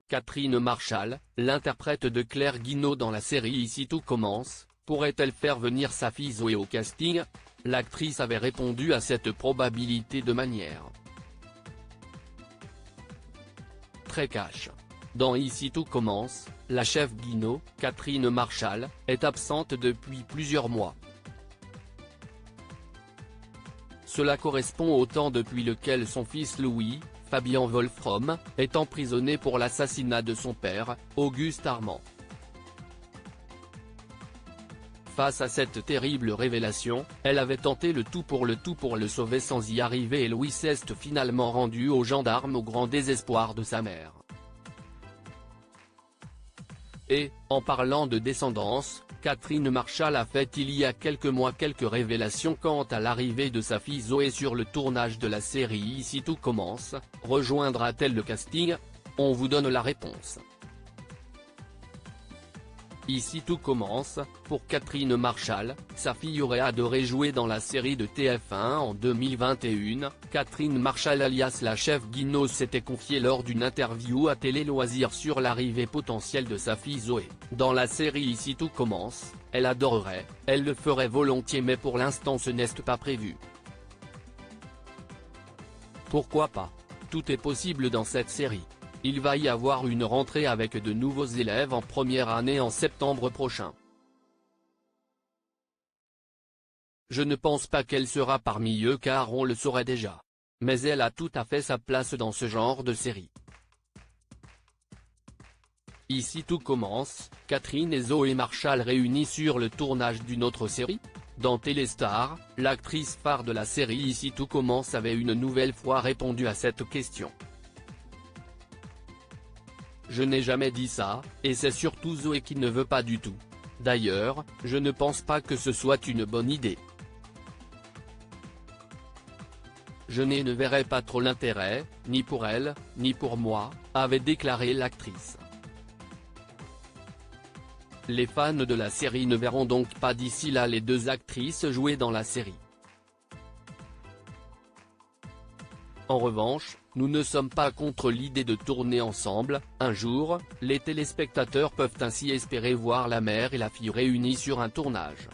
Catherine Marchal, l'interprète de Claire Guinaud dans la série Ici tout commence, pourrait-elle faire venir sa fille Zoé au casting? L'actrice avait répondu à cette probabilité de manière très cash. Dans Ici tout commence, la chef Guinaud, Catherine Marchal, est absente depuis plusieurs mois. Cela correspond au temps depuis lequel son fils Louis, Fabien Wolfrom, est emprisonné pour l'assassinat de son père, Auguste Armand. Face à cette terrible révélation, elle avait tenté le tout pour le sauver sans y arriver et Louis s'est finalement rendu aux gendarmes au grand désespoir de sa mère. Et, en parlant de descendance, Catherine Marchal a fait il y a quelques mois quelques révélations quant à l'arrivée de sa fille Zoé sur le tournage de la série Ici tout commence. Rejoindra-t-elle le casting? On vous donne la réponse. Ici tout commence, pour Catherine Marchal, sa fille aurait adoré jouer dans la série de TF1 en 2021, Catherine Marchal alias la chef Guinaud s'était confiée lors d'une interview à Télé Loisirs sur l'arrivée potentielle de sa fille Zoé. Dans la série Ici tout commence, elle adorerait, elle le ferait volontiers mais pour l'instant ce n'est pas prévu. Pourquoi pas? Tout est possible dans cette série. Il va y avoir une rentrée avec de nouveaux élèves en première année en septembre prochain. Je ne pense pas qu'elle sera parmi eux car on le saurait déjà. Mais elle a tout à fait sa place dans ce genre de série. Ici tout commence, Catherine et Zoé Marchal réunies sur le tournage d'une autre série? Dans Téléstar, l'actrice phare de la série Ici tout commence avait une nouvelle fois répondu à cette question. Je n'ai jamais dit ça, et c'est surtout Zoé qui ne veut pas du tout. D'ailleurs, je ne pense pas que ce soit une bonne idée. Je ne verrais pas trop l'intérêt, ni pour elle, ni pour moi, avait déclaré l'actrice. Les fans de la série ne verront donc pas d'ici là les deux actrices jouer dans la série. En revanche, nous ne sommes pas contre l'idée de tourner ensemble. Un jour, les téléspectateurs peuvent ainsi espérer voir la mère et la fille réunies sur un tournage.